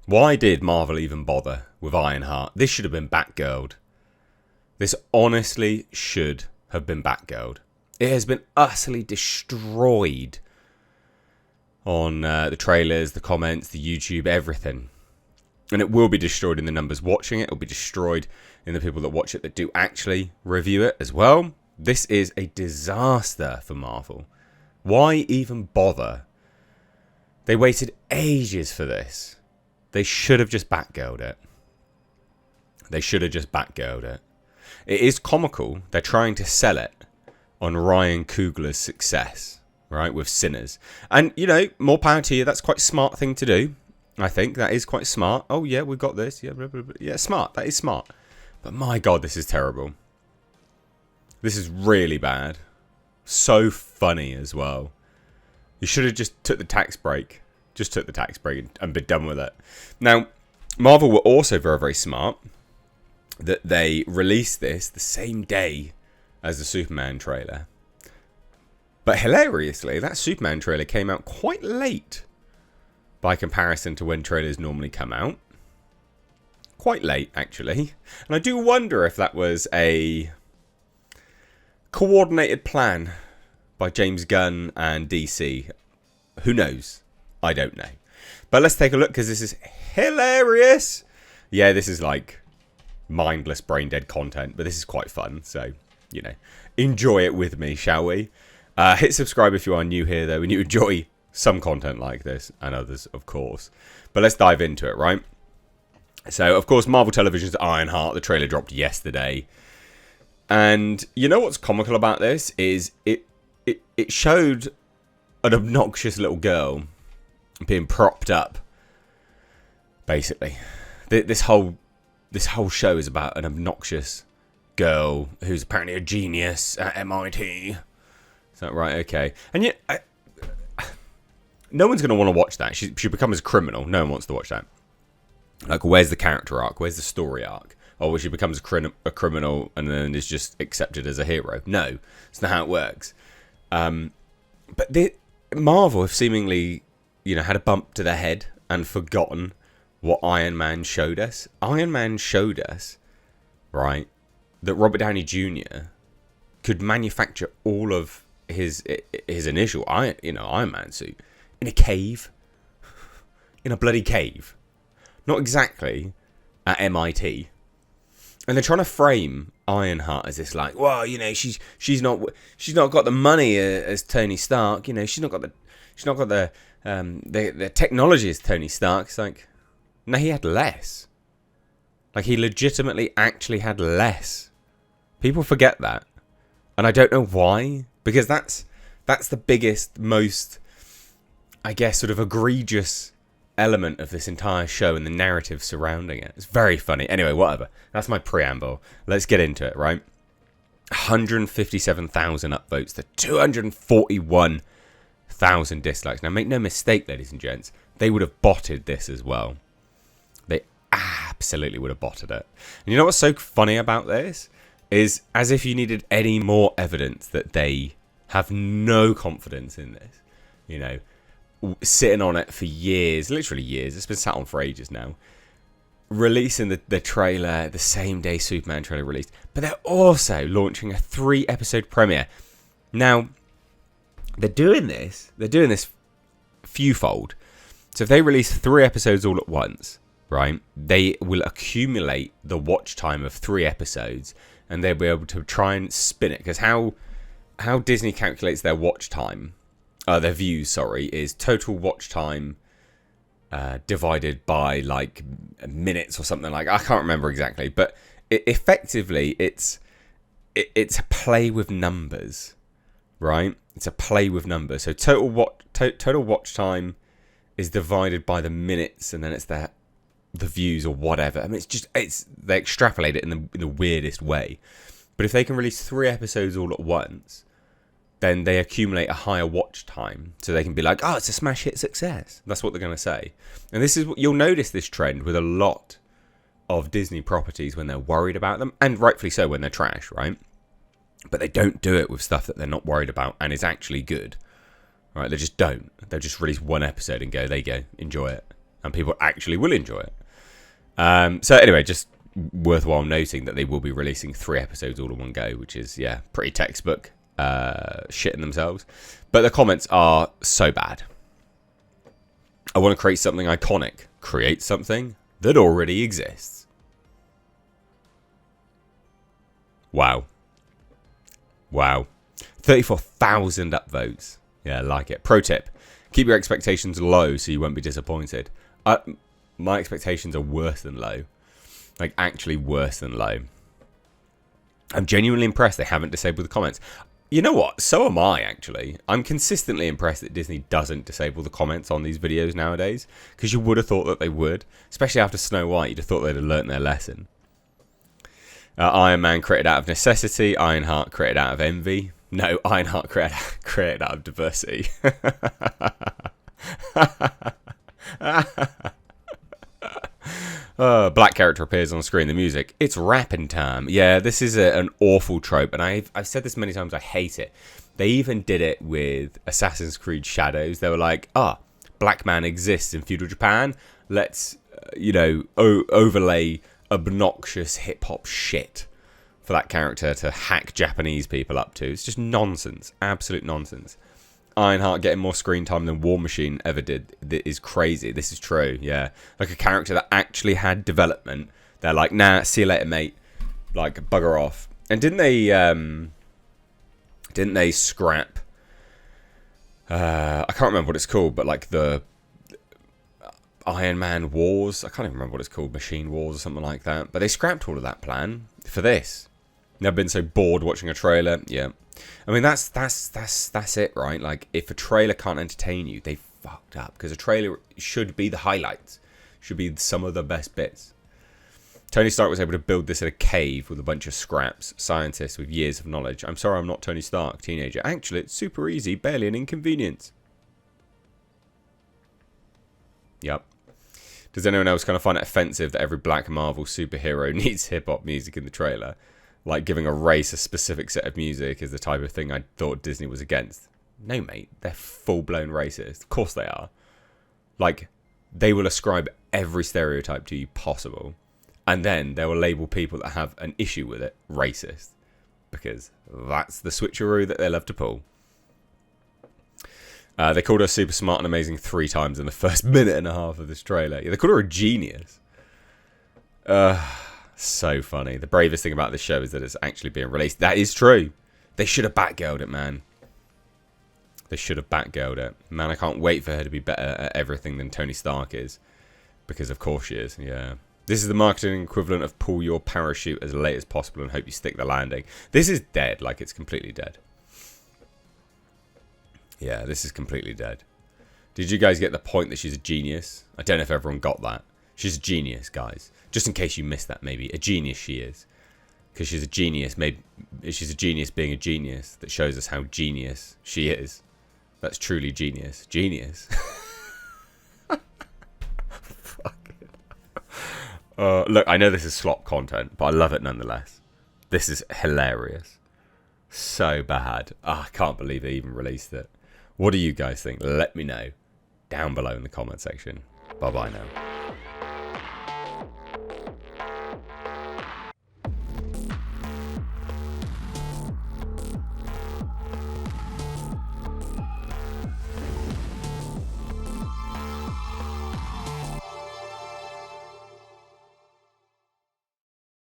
Why did Marvel even bother with Ironheart? This should have been Batgirled. This honestly should have been Batgirled. It has been utterly destroyed on the trailers, the comments, the YouTube, everything. And it will be destroyed in the numbers watching it. It will be destroyed in the people that watch it that do actually review it as well. This is a disaster for Marvel. Why even bother? They waited ages for this. They should have just Batgirled it. They should have just Batgirled it. It is comical. They're trying to sell it on Ryan Coogler's success, right, with Sinners. And, you know, more power to you. That's quite a smart thing to do. I think that is quite smart. Oh, yeah, we've got this. Yeah, blah, blah, blah. Yeah, smart. That is smart. But my God, this is terrible. This is really bad. So funny as well. You should have just took the tax break. Just took the tax break and been done with it. Now, Marvel were also very, very smart that they released this the same day as the Superman trailer. But hilariously, that Superman trailer came out quite late by comparison to when trailers normally come out. Quite late, actually. And I do wonder if that was a coordinated plan by James Gunn and DC. Who knows? I don't know. But let's take a look, because this is hilarious. Yeah, this is like mindless, brain-dead content, but this is quite fun. So, you know, enjoy it with me, shall we? Hit subscribe if you are new here, though, and you enjoy some content like this, and others, of course. But let's dive into it, right? So, of course, Marvel Television's Ironheart, the trailer dropped yesterday. And you know what's comical about this is it showed an obnoxious little girl being propped up, basically. This whole show is about an obnoxious girl who's apparently a genius at MIT. Is that right? Okay. And yet, no one's going to want to watch that. She becomes a criminal. No one wants to watch that. Like, where's the character arc? Where's the story arc? Or she becomes a criminal and then is just accepted as a hero. No, it's not how it works. But Marvel have seemingly, you know, had a bump to their head and forgotten what Iron Man showed us. Iron Man showed us, right, that Robert Downey Jr. could manufacture all of his initial Iron Man suit in a cave, in a bloody cave, not exactly at MIT. And they're trying to frame Ironheart as this, like, well, you know, she's not got the money as Tony Stark. You know, she's not got the technology as Tony Stark. It's like, no, he had less. Like, he legitimately actually had less. People forget that, and I don't know why, because that's the biggest, most, I guess, sort of egregious element of this entire show and the narrative surrounding it. It's very funny. Anyway, whatever. That's my preamble. Let's get into it, right? 157,000 upvotes to 241,000 dislikes. Now, make no mistake, ladies and gents, they would have botted this as well. They absolutely would have botted it. And you know what's so funny about this? Is as if you needed any more evidence that they have no confidence in this. You know, sitting on it for years, literally years. It's been sat on for ages now. Releasing the trailer the same day Superman trailer released. But they're also launching a 3-episode premiere. Now, they're doing this fewfold. So if they release 3 episodes all at once, right, they will accumulate the watch time of 3 episodes, and they'll be able to try and spin it. Because how Disney calculates their watch time, their views, is total watch time divided by like minutes or something like. I can't remember exactly, but effectively it's a play with numbers, right? It's a play with numbers. So total watch time is divided by the minutes, and then it's the views or whatever. I mean, they extrapolate it in the weirdest way. But if they can release 3 episodes all at once, then they accumulate a higher watch time, so they can be like, oh, it's a smash hit success. That's what they're going to say. And this is what you'll notice, this trend with a lot of Disney properties when they're worried about them, and rightfully so when they're trash, right? But they don't do it with stuff that they're not worried about and is actually good, right? They just don't. They'll just release 1 episode and go, there you go, enjoy it. and people actually will enjoy it. So anyway, just worthwhile noting that they will be releasing 3 episodes all in one go, which is, yeah, pretty textbook shit in themselves. But the comments are so bad. I want to create something iconic. Create something that already exists. Wow. Wow. 34,000 upvotes. Yeah, I like it. Pro tip. Keep your expectations low so you won't be disappointed. My expectations are worse than low. Like, actually worse than low. I'm genuinely impressed they haven't disabled the comments. You know what? So am I, actually. I'm consistently impressed that Disney doesn't disable the comments on these videos nowadays. Because you would have thought that they would. Especially after Snow White, you'd have thought they'd have learnt their lesson. Iron Man created out of necessity. Ironheart created out of envy. No, Ironheart created out of diversity. Black character appears on screen. The music. It's rapping time. Yeah, this is an awful trope, and I've said this many times. I hate it. They even did it with Assassin's Creed Shadows. They were like, black man exists in feudal Japan. Let's, overlay obnoxious hip hop shit for that character to hack Japanese people up to. It's just nonsense. Absolute nonsense. Ironheart getting more screen time than War Machine ever did. That is crazy. This is true, yeah. Like a character that actually had development. They're like, nah, see you later, mate. Like, bugger off. And didn't they scrap I can't remember what it's called, but like the Iron Man Wars, I can't even remember what it's called, Machine Wars or something like that. But they scrapped all of that plan for this. Never been so bored watching a trailer. Yeah. I mean, that's it, right? Like, if a trailer can't entertain you, they fucked up. Because a trailer should be the highlights. Should be some of the best bits. Tony Stark was able to build this in a cave with a bunch of scraps. Scientists with years of knowledge. I'm sorry I'm not Tony Stark, teenager. Actually, it's super easy. Barely an inconvenience. Yep. Does anyone else kind of find it offensive that every black Marvel superhero needs hip-hop music in the trailer? Like giving a race a specific set of music is the type of thing I thought Disney was against. No, mate. They're full-blown racist. Of course they are. Like, they will ascribe every stereotype to you possible. And then they will label people that have an issue with it racist. Because that's the switcheroo that they love to pull. They called her super smart and amazing 3 times in the first minute and a half of this trailer. Yeah, they called her a genius. So funny. The bravest thing about this show is that it's actually being released. That is true. They should have Batgirled it, man. They should have Batgirled it. Man, I can't wait for her to be better at everything than Tony Stark is. Because of course she is, yeah. This is the marketing equivalent of pull your parachute as late as possible and hope you stick the landing. This is dead. Like, it's completely dead. Yeah, this is completely dead. Did you guys get the point that she's a genius? I don't know if everyone got that. She's a genius, guys. Just in case you missed that, maybe. A genius she is. Because she's a genius. Maybe she's a genius being a genius that shows us how genius she is. That's truly genius. Genius. Fuck it. Look, I know this is slop content, but I love it nonetheless. This is hilarious. So bad. I can't believe they even released it. What do you guys think? Let me know down below in the comment section. Bye-bye now.